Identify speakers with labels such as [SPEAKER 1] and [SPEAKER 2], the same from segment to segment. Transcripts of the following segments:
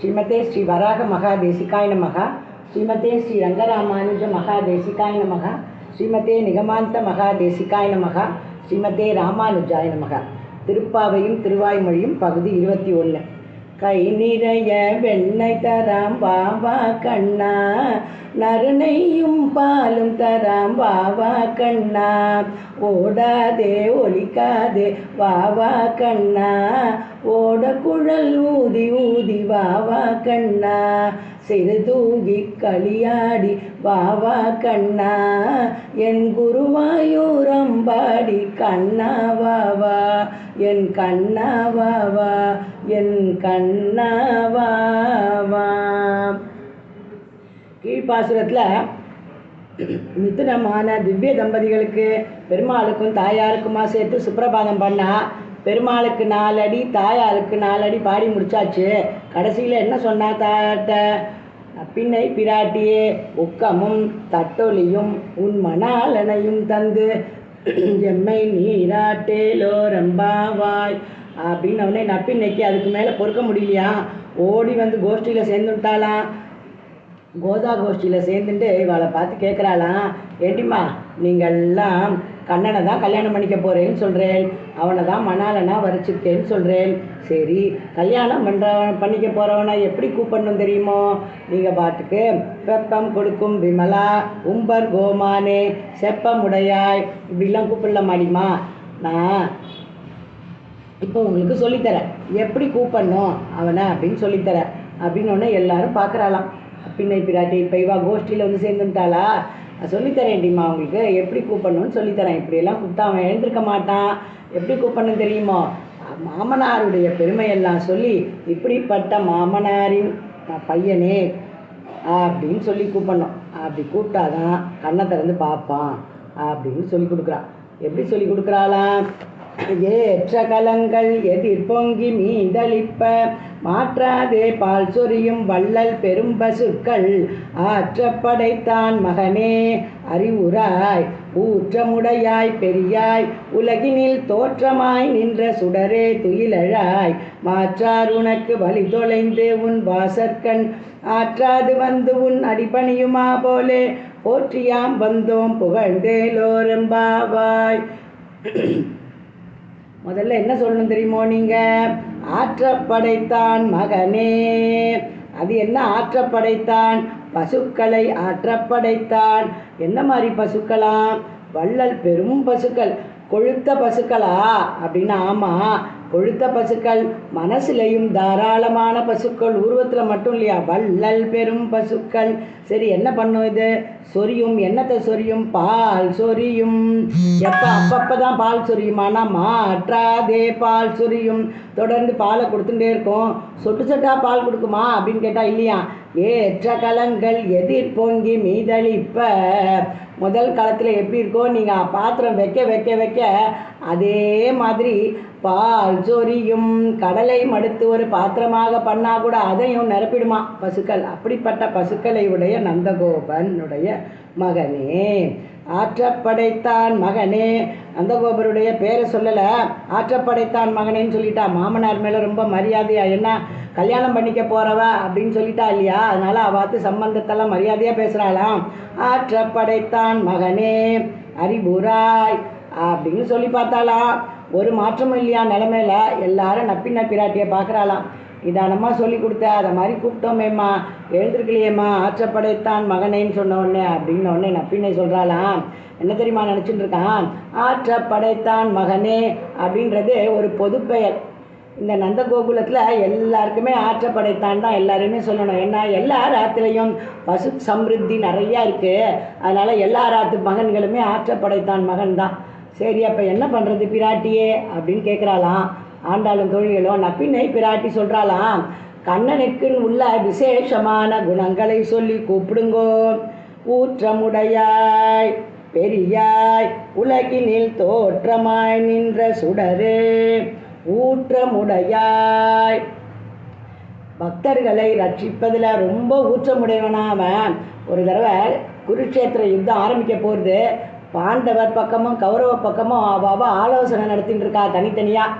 [SPEAKER 1] ஸ்ரீமதே ஸ்ரீ வராக மகாதேசிகாய நமக. ஸ்ரீமதே ஸ்ரீ ரங்கராமானுஜ மகாதேசிகாய நமக. ஸ்ரீமதே நிகமாந்த மகாதேசிகாய நமக. ஸ்ரீமதே ராமானுஜாய நமக. திருப்பாவையும் திருவாய்மொழியும் பகுதி 21. கை நிறைய வெண்ணெய் தராம் வாவா கண்ணா, நறுநெய்யும் பாலும் தராம் வாவா கண்ணா, ஓடாதே ஒலிக்காதே வாவா கண்ணா, ஓட குழல் ஊதி ஊதி வாவா கண்ணா, சிறு தூகி களியாடி வாவா கண்ணா, என் குருவாயூரம்பாடி கண்ணா வாவா, என் கண்ணா வாவா, என் கண்ணா வாவா. கீழ்ப்பாசுரத்தில் மிதுனமான திவ்ய தம்பதிகளுக்கு பெருமாளுக்கும் தாயாருக்குமா சேர்த்து சுப்பிரபாதம் பண்ணா. பெருமாளுக்கு 4 அடி, தாயாருக்கு 4 அடி பாடி முடிச்சாச்சு. கடைசியில் என்ன சொன்னா தாட்ட? பின்னை பிராட்டியே உக்கமும் தட்டொலியும் உன் மணாலனையும் தந்து எம்மை நீராட்டேலோ ரம்பாவாய் அப்படின்னு அவனே நப்பின்னைக்கு அதுக்கு மேலே பொறுக்க முடியலையா, ஓடி வந்து கோஷ்டியில் சேர்ந்துட்டாளாம். கோதா கோஷ்டியில் சேர்ந்துட்டு இவளை பார்த்து கேட்குறாளாம், ஏண்டிம்மா நீங்கள்லாம் கண்ணனை தான் கல்யாணம் பண்ணிக்க போகிறேன்னு சொல்கிறேன், அவனை தான் மணாலனா வரைச்சிருக்கேன்னு சொல்கிறேன். சரி, கல்யாணம் பண்ணிக்க போகிறவனை எப்படி கூப்பிடணும் தெரியுமோ? நீங்கள் பாட்டுக்கு வெப்பம் கொடுக்கும் விமலா உம்பர் கோமானே செப்பமுடையாய் இப்படிலாம் கூப்பிடல மாடிமா. நான் இப்போ உங்களுக்கு சொல்லித்தரேன் எப்படி கூப்பிடணும் அவனை அப்படின்னு சொல்லித்தரேன் அப்படின்னோடனே எல்லாரும் பார்க்குறாளாம். பின்னை பிராட்டி இப்போ இவா கோஷ்டியில் வந்து சேர்ந்துட்டாளா, சொல்லித்தரேன்டிம்மா அவங்களுக்கு எப்படி கூப்பிடணும்னு சொல்லித்தரேன். இப்படியெல்லாம் கூப்பிட்டா அவன் எழுந்திருக்க மாட்டான். எப்படி கூப்பிடணும் தெரியுமோ? மாமனாருடைய பெருமையெல்லாம் சொல்லி இப்படிப்பட்ட மாமனாரின் பையனே அப்படின்னு சொல்லி கூப்பிடணும். அப்படி கூப்பிட்டாதான் கண்ணை திறந்து பார்ப்பான் அப்படின்னு சொல்லி கொடுக்குறான். எப்படி சொல்லி கொடுக்குறாளாம்? ஏற்ற கலங்கள் எதிர் பொங்கி மீதளிப்ப மாற்றாதே பால் சொரியும் வள்ளல் பெரும் பசுக்கள் ஆற்றப்படைத்தான் மகனே அறிவுராய் ஊற்றமுடையாய் பெரியாய் உலகினில் தோற்றமாய் நின்ற சுடரே துயிலழாய் மாற்றார் உனக்கு வழி தொலைந்து உன் வாசற்கண் ஆற்றாது வந்து உன் அடிபணியுமா போலே போற்றியாம் வந்தோம் புகழ்ந்தேலோரெம்பாவாய். முதல்ல என்ன சொல்லணும் தெரியுமோ? நீங்கள் ஆற்றப்படைத்தான் மகனே. அது என்ன ஆற்றப்படைத்தான்? பசுக்களை ஆற்றப்படைத்தான். என்ன மாதிரி பசுக்களாம்? வள்ளல் பெரும் பசுக்கள். கொழுத்த பசுக்களா அப்படின்னா ஆமாம், கொழுத்த பசுக்கள். மனசுலையும் தாராளமான பசுக்கள், உருவத்தில் மட்டும் இல்லையா, வள்ளல் பெரும் பசுக்கள். சரி, என்ன பண்ணும் இது? சொரியும். என்னத்தை சொரியும்? பால் சொரியும். எப்போ? அப்பப்போ தான் பால் சொரியுமானா மாற்றாதே பால் சொரியும். தொடர்ந்து பாலை கொடுத்துட்டே இருக்கும். சொட்டு சொட்டா பால் கொடுக்குமா அப்படின்னு கேட்டால் இல்லையா. ஏற்ற கலங்கள் எதிர் பொங்கி மீதளிப்ப. முதல் காலத்தில் எப்படி இருக்கோ, நீங்கள் பாத்திரம் வைக்க வைக்க வைக்க அதே மாதிரி பால் சொரியும். கடலை மடுத்து ஒரு பாத்திரமாக பண்ணால் கூட அதையும் நிரப்பிடுமா பசுக்கள். அப்படிப்பட்ட பசுக்களை உடைய நந்தகோபனுடைய மகனே, ஆற்றப்படைத்தான் மகனே. நந்தகோபருடைய பேரை சொல்லலை, ஆற்றப்படைத்தான் மகனேன்னு சொல்லிட்டா. மாமனார் மேலே ரொம்ப மரியாதையா, என்ன கல்யாணம் பண்ணிக்க போகிறவ அப்படின்னு சொல்லிட்டா இல்லையா, அதனால் அவாத்து சம்பந்தத்தெல்லாம் மரியாதையாக பேசுகிறாளாம். ஆற்றப்படைத்தான் மகனே அறிவுராய் அப்படின்னு சொல்லி பார்த்தாலாம். ஒரு மாற்றமும் இல்லையா நிலமையில. எல்லாரும் நப்பின்ன பிராட்டியை பார்க்குறாளாம். நிதானமாக சொல்லி கொடுத்த அதை மாதிரி கூப்பிட்டோமேம்மா, எழுந்திருக்கலையேம்மா, ஆற்றப்படைத்தான் மகனேன்னு சொன்ன உடனே அப்படின்ன உடனே நப்பின்னை சொல்கிறாளாம். என்ன தெரியுமா நினச்சிட்டு இருக்கான்? ஆற்றப்படைத்தான் மகனே அப்படின்றது ஒரு பொது பெயர். இந்த நந்தகோகுலத்தில் எல்லாருக்குமே ஆற்றப்படைத்தான் தான் எல்லாருமே சொல்லணும். ஏன்னா எல்லா ராத்துலேயும் பசு சம்ருத்தி நிறையா இருக்குது. அதனால் எல்லா ராத்து மகன்களுமே ஆற்றப்படைத்தான் மகன் தான். சரி, அப்போ என்ன பண்ணுறது பிராட்டியே அப்படின்னு கேட்குறாளாம். ஆண்டாளும் தோழிகளும் நப்பின்னை பிராட்டி சொல்கிறாளாம், கண்ணனுக்குன்னு உள்ள விசேஷமான குணங்களை சொல்லி கூப்பிடுங்கோ. ஊற்றமுடையாய் பெரியாய் உலகினில் தோற்றமாய் நின்ற சுடரே. ஊற்றமுடையாய், பக்தர்களை ரட்சிப்பதில் ரொம்ப ஊற்றமுடையவனாவன். ஒரு தடவை குருட்சேத்திர யுத்தம் ஆரம்பிக்க போகிறது. பாண்டவர் பக்கமும் கௌரவ பக்கமும் அவ ஆலோசனை நடத்திட்டு இருக்கா தனித்தனியாக.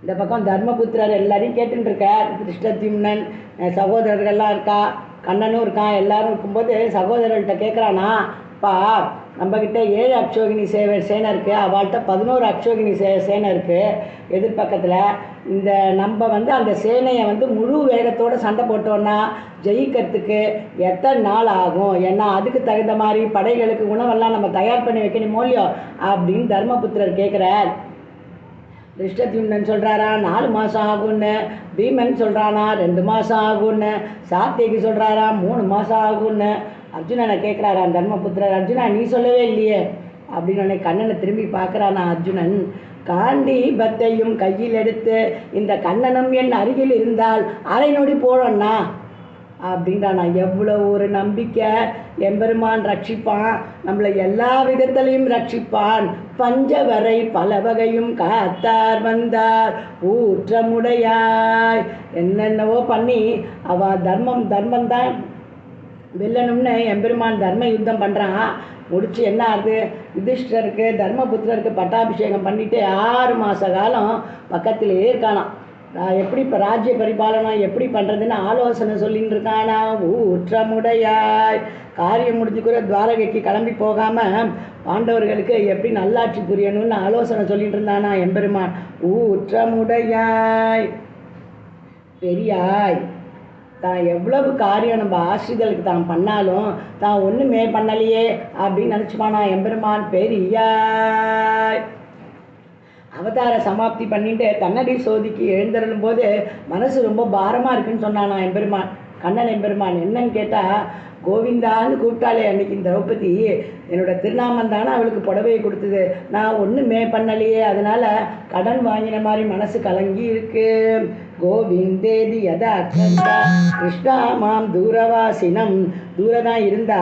[SPEAKER 1] இந்த பக்கம் தர்மபுத்திரர் எல்லாரையும் கேட்டுன்னு இருக்கார். திருஷ்டத்யும்னன் சகோதரர்கள்லாம் இருக்கா, கண்ணனும் இருக்கான். எல்லாரும் இருக்கும்போது சகோதரர்கள்ட்ட கேட்குறானா, அப்பா நம்மக்கிட்ட 7 அக்ஷோகினி சேனை இருக்குது, அவள்கிட்ட 11 அக்ஷோகினி சேனை இருக்குது எதிர்பக்கத்தில். இந்த நம்ம அந்த சேனையை முழு வேகத்தோடு சண்டை போட்டோன்னா ஜெயிக்கிறதுக்கு எத்தனை நாள் ஆகும்? ஏன்னா அதுக்கு தகுந்த மாதிரி படைகளுக்கு உணவெல்லாம் நம்ம தயார் பண்ணி வைக்கணுமோ இல்லையோ அப்படின்னு தர்மபுத்திரர் கேட்குறார். திருஷ்டத்யும்னன் சொல்கிறாரா 4 மாதம் ஆகும்னு, பீமன் சொல்கிறானா 2 மாதம் ஆகும்னு, சாத்தியகி சொல்கிறாரா 3 மாதம் ஆகும்னு. அர்ஜுனனை கேட்குறாரான் தர்மபுத்திரர், அர்ஜுனா நீ சொல்லவே இல்லையே அப்படின்னு கண்ணனை திரும்பி பார்க்குறானா அர்ஜுனன். காண்டீபத்தையும் கையில் எடுத்து இந்த கண்ணனும் என் அருகில் இருந்தால் அரை நொடி போடணும்னா அப்படின்றானா. எவ்வளோ ஒரு நம்பிக்கை! எம்பெருமான் ரட்சிப்பான், நம்மளை எல்லா விதத்திலையும் ரட்சிப்பான். பஞ்சவரை பல வகையும் காத்தார் வந்தார் ஊற்றமுடையாய். என்னென்னவோ பண்ணி அவ தர்மம் தான் வெல்லணும்னு எம்பெருமான் தர்ம யுத்தம் பண்ணுறான். முடிச்சு என்ன ஆகுது, யுதிஷ்டருக்கு தர்மபுத்திரருக்கு பட்டாபிஷேகம் பண்ணிவிட்டு 6 மாத காலம் பக்கத்திலே இருக்கானாம். எப்படி இப்போ ராஜ்ய பரிபாலனம் எப்படி பண்ணுறதுன்னு ஆலோசனை சொல்லின்னு இருக்கானா. ஊற்றமுடையாய் காரியம் முடிஞ்சுக்கிற துவாரகைக்கு கிளம்பி போகாமல் பாண்டவர்களுக்கு எப்படி நல்லாட்சி புரியணும்னு ஆலோசனை சொல்லிட்டு இருந்தானா எம்பெருமான். ஊற்றமுடையாய் பெரியாய். தான் எவ்வளவு காரியம் நம்ம ஆசிரியர்களுக்கு தான் பண்ணாலும் தான் ஒன்றுமே பண்ணலையே அப்படின்னு நினச்சிப்பானா எம்பெருமான். பெரியாய் அவதார சமாப்தி பண்ணிட்டு கண்ணடி சோதிக்கு எழுந்தருளும் போது மனசு ரொம்ப பாரமாக இருக்குன்னு சொன்னானா எம்பெருமான். கண்ணன் எம்பெருமான் என்னன்னு கேட்டால், கோவிந்தான்னு கூப்பிட்டாலே அன்னைக்கு திரௌபதி என்னோடய திருநாமம் தானே அவளுக்கு புடவையை கொடுத்தது, நான் ஒன்றுமே பண்ணலையே, அதனால் கடன் வாங்கின மாதிரி மனசு கலங்கி இருக்கு. கோவிந்தேதி யதா அக்கந்தா கிருஷ்ணா மாம் தூரவாசினம். தூரதான் இருந்தா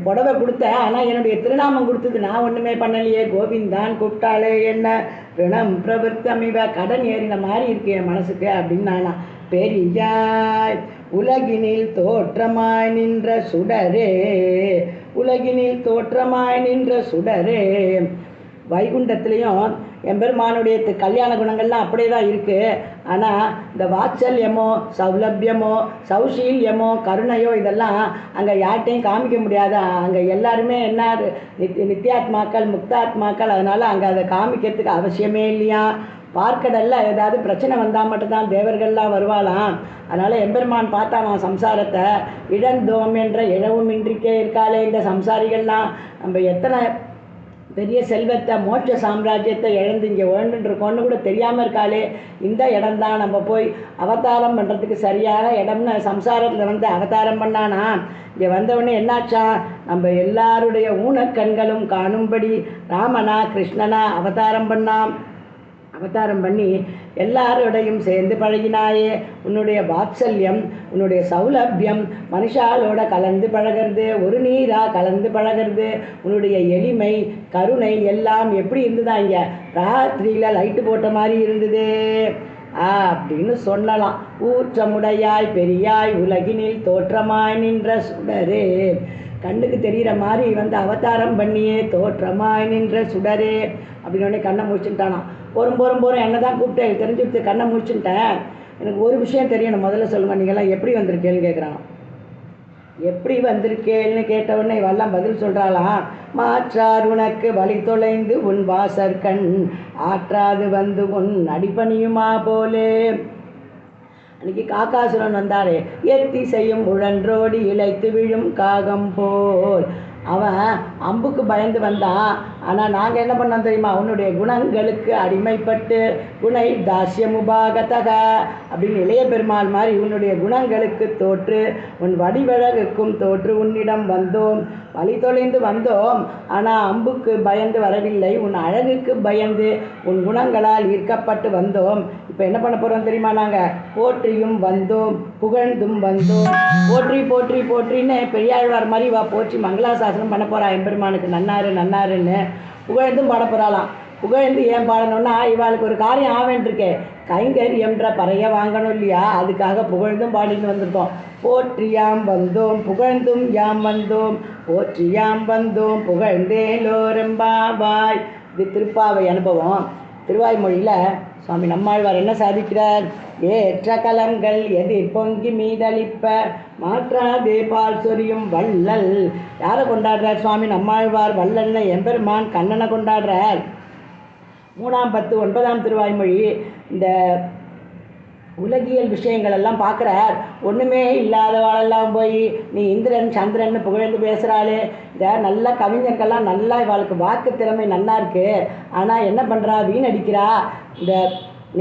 [SPEAKER 1] புடவை கொடுத்தேன், ஆனால் என்னுடைய திருநாமம் கொடுத்தது நான் ஒன்றுமே பண்ணலையே. கோவிந்தான் கூப்பிட்டாலே என்ன ரிணம் பிரவர்த்தமிவ, கடன் ஏறின மாதிரி இருக்கு என் மனசுக்கு அப்படின்னு நானா. பெரியாய் உலகினில் தோற்றமாய் நின்ற சுடரே, உலகினில் தோற்றமாய் நின்ற சுடரே. வைகுண்டத்துலேயும் எம்பெருமானுடைய கல்யாண குணங்கள்லாம் அப்படியே தான் இருக்குது. ஆனால் இந்த வாத்சல்யமோ சௌலபியமோ சௌஷீல்யமோ கருணையோ இதெல்லாம் அங்கே யார்கிட்டையும் காமிக்க முடியாது. அங்கே எல்லாருமே என்ன நித்தியாத்மாக்கள் முக்தாத்மாக்கள், அதனால் அங்கே அதை காமிக்கிறதுக்கு அவசியமே இல்லையா. பார்க்கடலில் ஏதாவது பிரச்சனை வந்தால் மட்டும்தான் தேவர்கள்லாம் வருவாளாம். அதனால் எம்பெருமான் பார்த்தானாம் சம்சாரத்தை. இழந்தோம் என்ற இழவும் இன்றிக்கே இருக்காளே இந்த சம்சாரிகள்லாம். நம்ம எத்தனை பெரிய செல்வத்தை மோட்ச சாம்ராஜ்யத்தை இழந்து இங்கே உழண்டுருக்கோன்னு கூட தெரியாமல் இருக்காளே. இந்த இடம்தான் நம்ம போய் அவதாரம் பண்ணுறதுக்கு சரியான இடம்னு சம்சாரத்தில் அவதாரம் பண்ணானா. இங்கே வந்தவொடனே என்னாச்சா, நம்ம எல்லாருடைய ஊனக்கண்களும் காணும்படி ராமனா கிருஷ்ணனா அவதாரம் பண்ணான். அவதாரம் பண்ணி எல்லாரோடையும் சேர்ந்து பழகினாயே. உன்னுடைய வாத்சல்யம் உன்னுடைய சௌலபியம் மனுஷாலோட கலந்து பழகிறது, ஒரு நீராக கலந்து பழகிறது, உன்னுடைய எளிமை கருணை எல்லாம் எப்படி இருந்ததா இங்கே ராத்திரியில் லைட்டு போட்ட மாதிரி இருந்தது அப்படின்னு சொல்லலாம். ஊற்றமுடையாய் பெரியாய் உலகினில் தோற்றமாய் நின்ற சுடரே. கண்ணுக்கு தெரிகிற மாதிரி அவதாரம் பண்ணியே தோற்றமாய் நின்ற சுடரே அப்படின்னு கண்ணை முடிச்சுட்டானா. போகிறோம் என்ன தான் கூப்பிட்டு தெரிஞ்சுட்டு கண்ணை முடிச்சுட்டேன். எனக்கு ஒரு விஷயம் தெரியணும், முதல்ல சொல்லுங்கள், நீங்கள்லாம் எப்படி வந்திருக்கேன்னு கேட்குறாங்க. எப்படி வந்திருக்கேன்னு கேட்டவுடனே இவெல்லாம் பதில் சொல்கிறாளாம். மாற்றார் உனக்கு வழி தொலைந்து உன் வாசற்கண் ஆற்றாது வந்து உன் அடிப்பணியுமா போலே. அன்றைக்கி காக்காசுரன் வந்தாரே, எத்தி செய்யும் உழன்றோடி இழைத்து விழும் காகம் போல். அவன் அம்புக்கு பயந்து வந்தான். ஆனால் நாங்கள் என்ன பண்ணோம் தெரியுமா, உன்னுடைய குணங்களுக்கு அடிமைப்பட்டு குணை தாசியமுபாகதக அப்படின்னு இளைய பெருமாள் மாதிரி உன்னுடைய குணங்களுக்கு தோற்று உன் வடிவழகுக்கும் தோற்று உன்னிடம் வந்தோம். வழி தொலைந்து வந்தோம், ஆனால் அம்புக்கு பயந்து வரவில்லை, உன் அழகுக்கு பயந்து உன் குணங்களால் ஈர்க்கப்பட்டு வந்தோம். இப்போ என்ன பண்ண போகிறோம் தெரியுமா, நாங்கள் போற்றியும் வந்தோம் புகழ்ந்தும் வந்தோம். போற்றி போற்றி போற்றின்னு பெரியாழ்வார் மாதிரி வா போற்றி மங்களாசாசனம் பண்ண போகிறா எம்பெருமானுக்கு. நன்னாரு நன்னாருன்னு புகழ்ந்தும் பாட போகிறாளாம். புகழ்ந்து ஏன் பாடணும்னா, இவாளுக்கு ஒரு காரியம் ஆவேன்ட்ருக்கே, கைங்கரியம்ன்ற பறைய வாங்கணும் இல்லையா, அதுக்காக புகழ்ந்தும் பாடின்னு வந்திருக்கோம். போற்றியாம் வந்தோம் புகழ்ந்தும் யாம் வந்தோம், போற்றியாம் வந்தோம் புகழ்ந்தேலோரம்பாவாய். இது திருப்பாவை அனுபவம். திருவாய்மொழியில் சுவாமி நம்மாழ்வார் என்ன சாதிக்கிறார்? ஏற்ற கலங்கள் எதிர் பொங்கி மீதளிப்ப மாற்றாதே பால் சொரியும் வள்ளல். யாரை கொண்டாடுறார் சுவாமி நம்மாழ்வார்? வள்ளல்னு எம்பெருமான் கண்ணனை கொண்டாடுறார். 3ஆம் 10 9ஆம் திருவாய்மொழி இந்த உலகியல் விஷயங்கள் எல்லாம் பார்க்குறார். ஒன்றுமே இல்லாதவாளெல்லாம் போய் நீ இந்திரன் சந்திரன் புகழ்ந்து பேசுகிறாளே. இந்த நல்ல கவிஞர்கள்லாம் நல்லா இவாளுக்கு வாக்கு திறமை நல்லா இருக்குது. ஆனால் என்ன பண்ணுறா? வீணடிக்கிறா. இந்த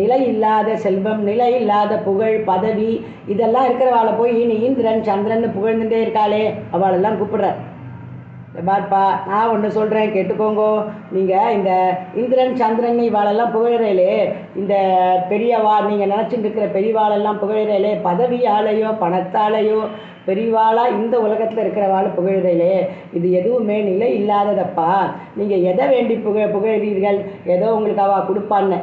[SPEAKER 1] நிலை இல்லாத செல்வம், நிலை இல்லாத புகழ், பதவி இதெல்லாம் இருக்கிறவாளை போய் நீ இந்திரன் சந்திரன் புகழ்ந்துட்டே இருக்காளே அவளெல்லாம் கூப்பிடுறார். பார்ப்பா, நான் ஒன்று சொல்கிறேன் கேட்டுக்கோங்கோ. நீங்கள் இந்த இந்திரன் சந்திரன் இவாளெல்லாம் புகழறேலே, இந்த பெரியவா நீங்கள் நினச்சிட்டு இருக்கிற பெரியவாளெல்லாம் புகழறேலே, பதவியாலேயோ பணத்தாலேயோ பெரியவாளாக இந்த உலகத்தில் இருக்கிறவாள் புகழறேலே, இது எதுவுமே நிலை இல்லாததப்பா. நீங்கள் எதை வேண்டி புகழறீர்கள்? ஏதோ உங்களுக்கு அவள் கொடுப்பான்னு.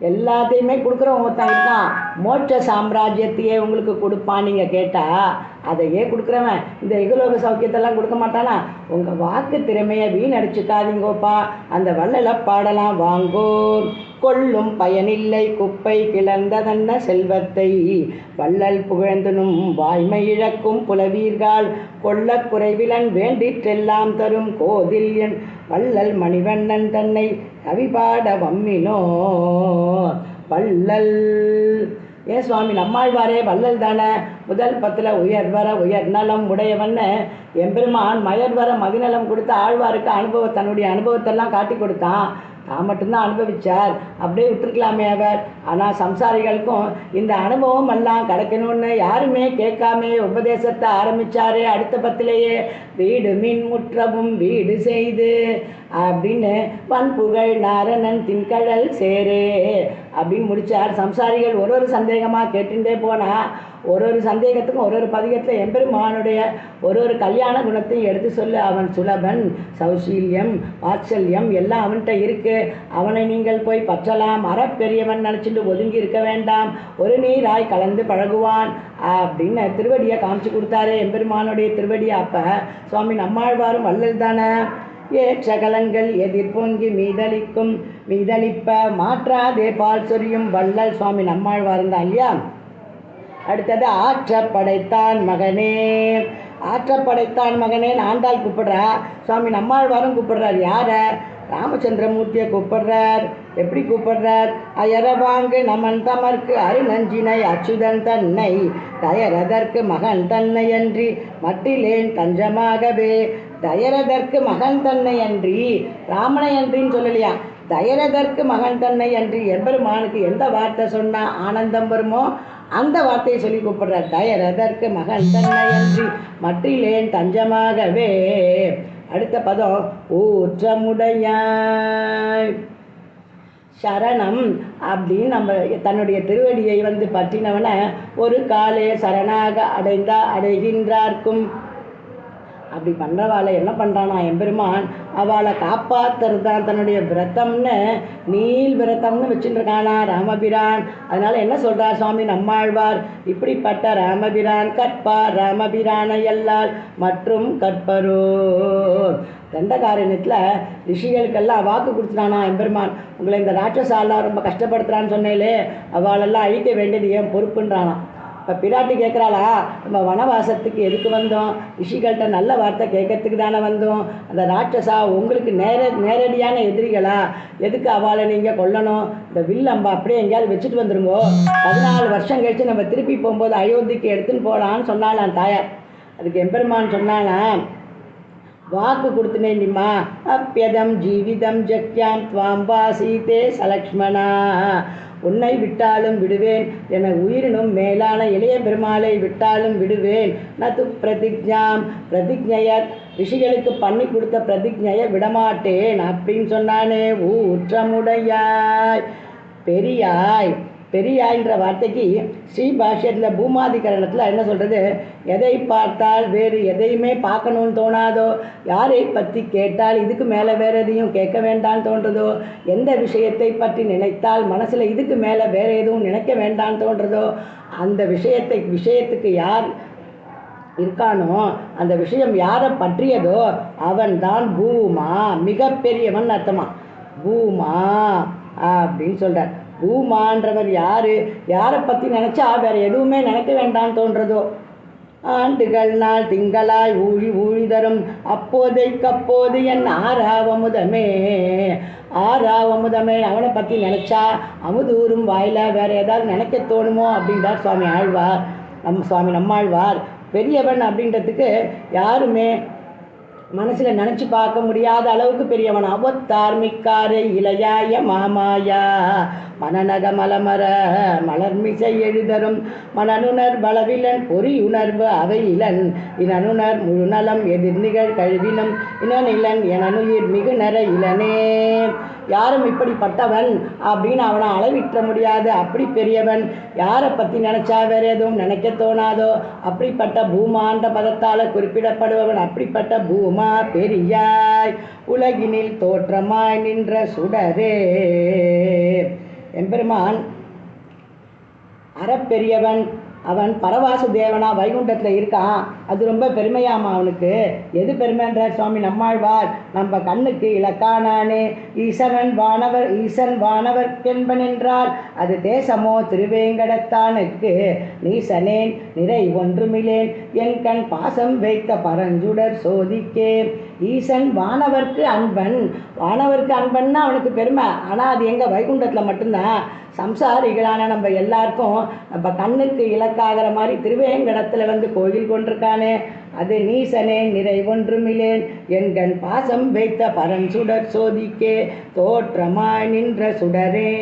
[SPEAKER 1] எல்லாத்தையுமே கொடுக்குறவங்க ஒருத்தன் இருக்கான். மோட்ச சாம்ராஜ்யத்தையே உங்களுக்கு கொடுப்பான். நீங்கள் கேட்டால் அதையே கொடுக்குறவன் இந்த இகலோக சௌக்கியத்தெல்லாம் கொடுக்க மாட்டானா? உங்கள் வாக்கு திறமையை வீணடிச்சுக்காதீங்கோப்பா. அந்த வள்ளலை பாடலாம் வாங்கோ. கொள்ளும் பயனில்லை குப்பை கிளர்ந்ததன்ன செல்வத்தை வள்ளல் புகழ்ந்தனும் வாய்மை இழக்கும் புலவீர்கள் கொள்ள குறைவிலன் வேண்டிற்றெல்லாம் தரும் கோதில் என் வள்ளல் மணிவண்ணன் தன்னை கவிபாட வம்மினோ. வள்ளல் ஏன் சுவாமி நம்மாழ்வாரே வள்ளல் தானே. முதல் 10 உயர்வர உயர் நலம் உடையவன்னு எம்பெருமான் மயர்வர மதிநலம் கொடுத்த ஆழ்வாருக்கு தன்னுடைய அனுபவத்தெல்லாம் காட்டி கொடுத்தான். தான் மட்டும்தான் அனுபவித்தார். அப்படியே விட்டுருக்கலாமே அவர். ஆனால் சம்சாரிகளுக்கும் இந்த அனுபவம் எல்லாம் கிடைக்கணும்னு யாருமே கேட்காமே உபதேசத்தை ஆரம்பித்தார். அடுத்த 10 வீடு மின் முற்றவும் வீடு செய்து அப்படின்னு வன்புகழ் நாரணன் தின்கழல் சேரே அப்படின்னு முடித்தார். சம்சாரிகள் ஒரு சந்தேகமாக கேட்டுட்டே போனால் ஒரு சந்தேகத்துக்கும் ஒரு பதிகத்தில் எம்பெருமானுடைய ஒரு கல்யாண குணத்தையும் எடுத்து சொல்லு. அவன் சுலபன், சௌசீல்யம், வாத்சல்யம் எல்லாம் அவன்கிட்ட இருக்குது. அவனை நீங்கள் போய் பற்றலாம். அறப்பெரியவன் நினச்சிட்டு ஒதுங்கி இருக்க வேண்டாம். ஒரு நீராய் கலந்து பழகுவான் அப்படின்னு திருவடியை காமிச்சு கொடுத்தாரு எம்பெருமானுடைய திருவடியை. அப்போ சுவாமி நம்மாழ்வாரும் வள்ளல் தானே. ஏற்ற கலங்கள் எதிர்பொங்கி மீதளிப்ப மாற்றாதே பால் சொரியும் வள்ளல் சுவாமி நம்மாழ்வார் தான் இல்லையா. அடுத்தது ஆற்றப்படைத்தான் மகனே. ஆற்றப்படைத்தான் மகனேன்னு ஆண்டாள் கூப்பிடுறா. சுவாமி நம்மாழ்வாரும் கூப்பிடுறார். யாரை? ராமச்சந்திரமூர்த்தியை கூப்பிடுறார். எப்படி கூப்பிடுறார்? அயரவாங்கு நமன் தமர்க்கு அருநஞ்சினை அச்சுதன் தன்னை தயரதற்கு மகன் தன்னை அன்றி மட்டிலேன் தஞ்சமாகவே. தயரதற்கு மகன் தன்னை அன்றி ராமனை அன்றின்னு சொல்லலையா, தயரதற்கு மகன் தன்னை அன்றி எம்பெருமானுக்கு எந்த வார்த்தை சொன்னால் ஆனந்தம் வருமோ அந்த வார்த்தையை சொல்லி கூப்பிடுறார். தயரதற்கு மகன் தன்னை அன்றி மற்றிலேன் தஞ்சமாகவே. அடுத்த பதம் ஊற்றமுடையாய். சரணம் அப்படின்னு நம்ம தன்னுடைய திருவடியை பற்றினவனை ஒரு காலே சரணாக அடைகின்றார்க்கும். அப்படி பண்ணுறவாளை என்ன பண்ணுறானா எம்பெருமான்? அவளை காப்பாற்றுறது தான் தன்னுடைய விரதம்னு நீல் விரதம்னு வச்சுட்டுருக்கானா ராமபிரான். அதனால் என்ன சொல்கிறார் சுவாமி நம்மாழ்வார்? இப்படிப்பட்ட ராமபிரான் கற்பார் ராமபிரானை எல்லால் மற்றும் கற்பரோ. தண்டகாரண்யத்தில் ரிஷிகளுக்கெல்லாம் வாக்கு கொடுத்துட்டானா எம்பெருமான். உங்களை இந்த ராட்சசாலாம் ரொம்ப கஷ்டப்படுத்துகிறான்னு சொன்னேலே, அவளெல்லாம் அழிக்க வேண்டியது ஏன் பொறுப்புன்றானா. இப்போ பிராட்டி கேட்குறாளா, நம்ம வனவாசத்துக்கு எதுக்கு வந்தோம்? ரிஷிகள்கிட்ட நல்ல வார்த்தை கேட்கறதுக்கு தானே வந்தோம். அந்த ராட்சசா உங்களுக்கு நேரடியான எதிரிகளா? எதுக்கு அவளை நீங்கள் கொல்லணும்? இந்த வில்லம்பா அப்படியே எங்கேயாவது வச்சுட்டு வந்துருங்கோ. 14 வருஷம் கழித்து நம்ம திருப்பி போகும்போது அயோத்திக்கு எடுத்துன்னு போகலான்னு சொன்னாலாம் தாயார். அதுக்கு எம்பெருமான் சொன்னானா, வாக்கு கொடுத்துனேன்டிம்மா. அப்பியதம் ஜீவிதம் ஜக்யாம் துவாம்பா சீதே சலக்ஷ்மணா. உன்னை விட்டாலும் விடுவேன், என உயிரினும் மேலான இளைய பெருமாளை விட்டாலும் விடுவேன். நது பிரதிஜ்ஞாம் பிரதிஜ்ஞயர் ரிஷிகளுக்கு பண்ணி கொடுத்த பிரதிஜ்ஞையை விடமாட்டேன் அப்படின்னு சொன்னானே. ஊற்றமுடையாய் பெரியாய். பெரியாய்ன்ற வார்த்தைக்கு ஸ்ரீபாஷ்யத்தில் பூமாதிகரணத்தில் என்ன சொல்கிறது? எதை பார்த்தால் வேறு எதையுமே பார்க்கணுன்னு தோணாதோ, யாரை பற்றி கேட்டால் இதுக்கு மேலே வேறு எதையும் கேட்க வேண்டான்னு தோன்றதோ, எந்த விஷயத்தை பற்றி நினைத்தால் மனசில் இதுக்கு மேலே வேறு எதுவும் நினைக்க வேண்டான்னு தோன்றதோ, அந்த விஷயத்துக்கு யார் இருக்கானோ, அந்த விஷயம் யாரை பற்றியதோ அவன் தான் பூமா, மிகப்பெரியவன் அர்த்தமா. பூமா அப்படின்னு சொல்கிறார். பூமான்றவர் யார்? யாரை பற்றி நினச்சா வேறு எதுவுமே நினைக்க வேண்டாம்னு தோன்றதோ? ஆண்டுகள் நாள் திங்களாய் ஊழி ஊழி தரும் அப்போதைக்கப்போது என் ஆறாவமுதமே. ஆறாவமுதமே, அவனை பற்றி நினச்சா அமுதூரும் வாயிலா வேறு ஏதாவது நினைக்க தோணுமோ அப்படின்றார் சுவாமி ஆழ்வார். சுவாமி நம்மாழ்வார் பெரியவன் அப்படின்றதுக்கு யாருமே மனசில் நினச்சி பார்க்க முடியாத அளவுக்கு பெரியவன். அவத்தார்மிக்காரை இளையாய மாமாயா மனநக மலமர மலர்மிசை எழுதரும் மனனுணர் பலவிலன் பொறியுணர்வு அவை இளன் இனனுணர் முழுநலம் எதிர்நிகழ் கழுவினம் இனநிலன் எனனுயிர் மிகு நர இளனே. யாரும் இப்படிப்பட்டவன் அப்படின்னு அவனை அளவிட்ட முடியாது, அப்படி பெரியவன். யாரை பற்றி நினச்சா வேறு எதுவும் நினைக்க தோணாதோ அப்படிப்பட்ட பூமான்ற பதத்தால் குறிப்பிடப்படுபவன். அப்படிப்பட்ட பூமா பெரியாய் உலகினில் தோற்றமாய் நின்ற சுடரே. எம்பெருமான் அறப்பெரியவன். அவன் பரவாசு தேவனா வைகுண்டத்தில் இருக்கான். அது ரொம்ப பெருமையாமா அவனுக்கு. எது பெருமைன்றார் சுவாமி நம்மாழ்வார். நம்ம கண்ணுக்கு இலக்கானானே ஈசன் வானவர்க்கென்பன் என்றால் அது தேசமோ திருவேங்கடத்தானுக்கு நீசனேன் நிறை ஒன்றுமிலேன் என் கண் பாசம் வைத்த பரஞ்சுடர் சோதிக்கே. ஈசன் வானவர்க்கு அன்பன். வானவர்க்கு அன்பன்னா அவனுக்கு பெருமை. ஆனால் அது எங்கே? வைகுண்டத்தில் மட்டும்தான். சம்சாரிகளான நம்ம எல்லாருக்கும் நம்ம கண்ணுக்கு இலக்காகிற மாதிரி திருவேங்கடத்தில் வந்து கோயில் கொண்டிருக்கானே, அது நீசனே நிறை ஒன்றுமிலேன் என்கண் பாசம் வைத்த பரஞ்சுடர் சோதிக்கே தோற்றமாய் நின்ற சுடரே.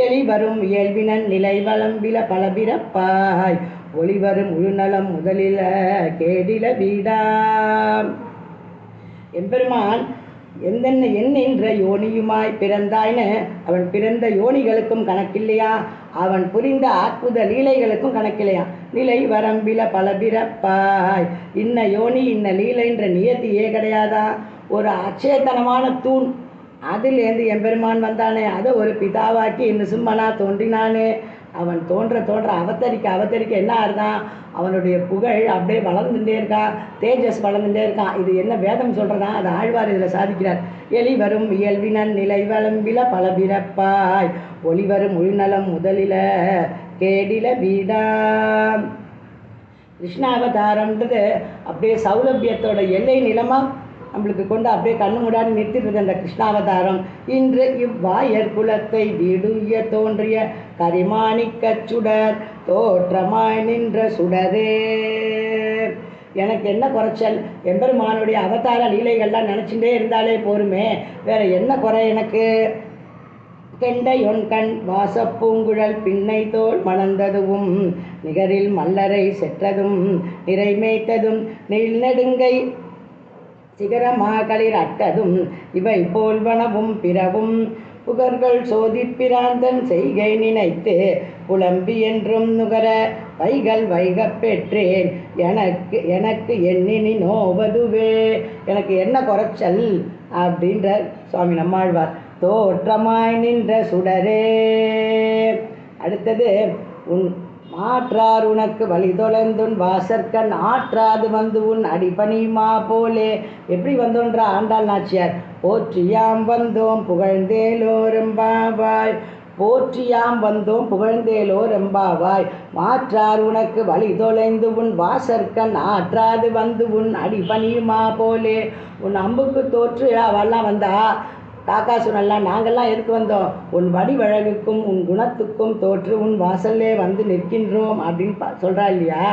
[SPEAKER 1] எளிவரும் இயல்பினன் நிலை வளம்பில பலபிறப்பாய் ஒளிவரும் முழுநலம் முதலில கேடில வீடாம். எம்பெருமான் என்ற யோனியுமாய் பிறந்தாய்னு அவன் பிறந்த யோனிகளுக்கும் கணக்கில்லையா, அவன் புரிந்த அற்புத லீலைகளுக்கும் கணக்கில்லையா. நிலை வரம்பில பலபிறப்பாய், இன்ன யோனி இன்ன லீலைன்ற நியத்தியே கிடையாதா. ஒரு அச்சேதனமான தூண், அதிலேருந்து எம்பெருமான் வந்தானே, அதை ஒரு பிதாவாக்கி இன்னும் சும்மனா தோன்றினானே. அவன் தோன்ற அவதரிக்க என்ன ஆறுதான்? அவனுடைய புகழ் அப்படியே வளர்ந்துட்டே இருக்கான், தேஜஸ் வளர்ந்துட்டே இருக்கான். இது என்ன வேதம் சொல்கிறதா? அது ஆழ்வார் இதில் சாதிக்கிறார். எளிவரும் இயல்பினன் நிலை வளம்பில பலபிறப்பாய் ஒளிவரும் உள்நலம் முதலில கேடில வீடாம். கிருஷ்ணாவதாரம்ன்றது அப்படியே சௌலபியத்தோட எல்லை நிலமாக நம்மளுக்கு கொண்டு அப்படியே கண்ணு முடாடி நிறுத்திட்டு அந்த கிருஷ்ணாவதாரம். இன்று இவ்வாயர் குலத்தை வீடுய தோன்றிய கரிமாணிக்கச் சுடர் தோற்றமாய் நின்ற சுடரே. எனக்கு என்ன குறைச்சல்? எம்பெருமானுடைய அவதார லீலைகள்லாம் நினச்சிட்டே இருந்தாலே போருமே, வேற என்ன குறை எனக்கு? கெண்டையொன் கண் வாசப்பூங்குழல் பின்னை தோல் மணந்ததுவும் நிகரில் மல்லரை செற்றதும் நிறைமேய்த்ததும் நீள் நெடுங்கை சிகரமாகளிர் அட்டதும் இவை போல்வனவும் பிறவும் புகர்கள் சோதிப்பிராந்தன் செய்கை நினைத்து புலம்பி என்றும் நுகர வைகள் வைகப் பெற்றேன் எனக்கு எண்ணினி நோவதுவே. எனக்கு என்ன குறைச்சல் அப்படின்ற சுவாமி நம்மாழ்வார். தோற்றமாய் நின்ற சுடரே. அடுத்தது உன் மாற்றார் உனக்கு வழி தொலைந்துன் வாசற்கண் ஆற்றாது வந்து உன் அடிபணியுமா போலே. எப்படி வந்தோன்ற ஆண்டாள் நாச்சியார். போற்றியாம் வந்தோம் புகழ்ந்தேலோ ரெம்பாவாய், போற்றியாம் வந்தோம் புகழ்ந்தேலோ ரெம்பாவாய். மாற்றார் உனக்கு வழி தொலைந்து உன் வாசற்கண் ஆற்றாது வந்து உன் அடிபணியுமா போலே. உன் அம்புக்கு தோற்று அவெல்லாம் வந்தா, காக்காசுனெல்லாம் நாங்கள்லாம் எதுக்கு வந்தோம்? உன் வடிவழகுக்கும் உன் குணத்துக்கும் தோற்று உன் வாசல்லே வந்து நிற்கின்றோம் அப்படின்னு சொல்கிறா இல்லையா.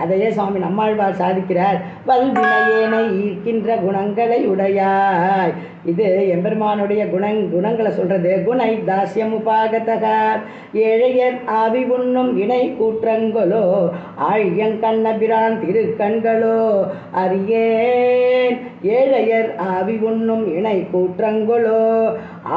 [SPEAKER 1] அதையே சுவாமி நம்மாழ்வார் சாதிக்கிறார். வல்வினையேனை ஈர்க்கின்ற குணங்களை உடையாய். இது எம்பெருமானுடைய குணங்களை சொல்கிறது. குணை தாசியம் உபாகதக ஏழையர் ஆவி உண்ணும் இணை கூற்றங்களோ ஆழியங்கண்ணபிரான் திருக்கண்களோ அறியேன். ஏழையர் ஆவி உண்ணும் இணை கூற்றங்களோ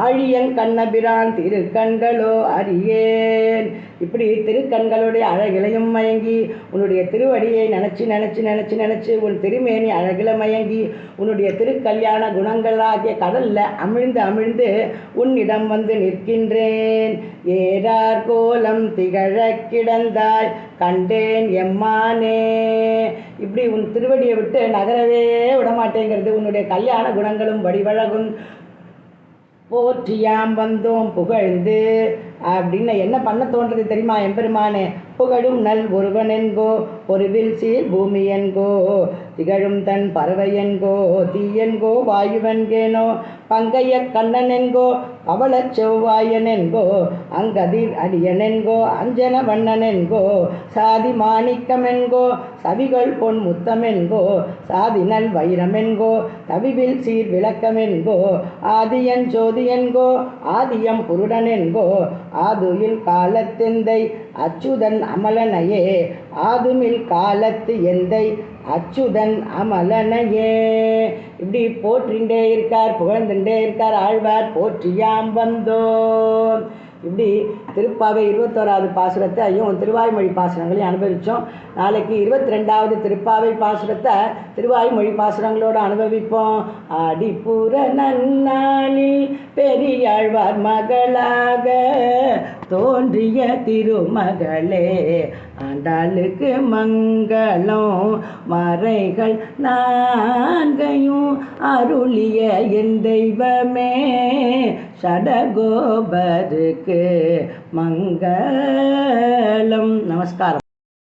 [SPEAKER 1] ஆழியங்கண்ணபிரான் திருக்கண்களோ அறியேன். இப்படி திருக்கண்களுடைய அழகிலையும் மயங்கி உன்னுடைய திருவடியை நினச்சி உன் திருமேனி அழகில மயங்கி உன்னுடைய திருக்கல்யாண குணங்களாகிய கடல்ல அமிழ்ந்து உன்னிடம் வந்து நிற்கின்றேன். ஏறார் கோலம் திகழ கிடந்தாய் கண்டேன் எம்மானே. இப்படி உன் திருவடியை விட்டு நகரவே விடமாட்டேங்கிறது. உன்னுடைய கல்யாண குணங்களும் வடிவழகும் போற்றியாம் வந்தோம் புகழ்ந்து அப்படின்னு என்ன பண்ண தோன்றது தெரியுமா எம்பெருமானே? புகழும் நல் ஒருவன் என்கோ பொருவில் சீர் பூமி என்கோ திகழும் தன் பறவை என்கோ தீயன்கோ வாயுவன்கேனோ பங்கைய கண்ணன் என்கோ அவள செவ்வாயன் என்கோ அங்கதிர் அடியன் என்கோ அஞ்சன வண்ணன் என்கோ சாதி மாணிக்கம் என்கோ சவிகள் பொன் முத்தம் என்கோ சாதினல் வைரம் என்கோ தவிவில் சீர் விளக்கம் என்கோ ஆதியன் ஜோதி என்கோ ஆதியம் புருடன் என்கோ ஆதுயில் காலத்தெந்தை அச்சுதன் அமலனையே ஆதுமில் காலத்து எந்தை அச்சுதன் அமலனையே. இப்படி போற்றிண்டே இருக்கார், புகழ்ந்துட்டே இருக்கார் ஆழ்வார். போற்றியாம் வந்தோம். இப்படி திருப்பாவை 21வது பாசுரத்தை ஐயும் திருவாய்மொழி பாசுரங்களையும் அனுபவித்தோம். நாளைக்கு 22வது திருப்பாவை பாசுரத்தை திருவாய்மொழி பாசுரங்களோடு அனுபவிப்போம். ஆடிப்புற நன்னாளில் பெரியாழ்வார் மகளாக தோன்றிய திருமகளே ஆண்டாளுக்கு மங்களம் மறைகள் நான்கையும் அருளிய என் தெய்வமே ஷடகோபருக்கு மங்களம். நமஸ்காரம்.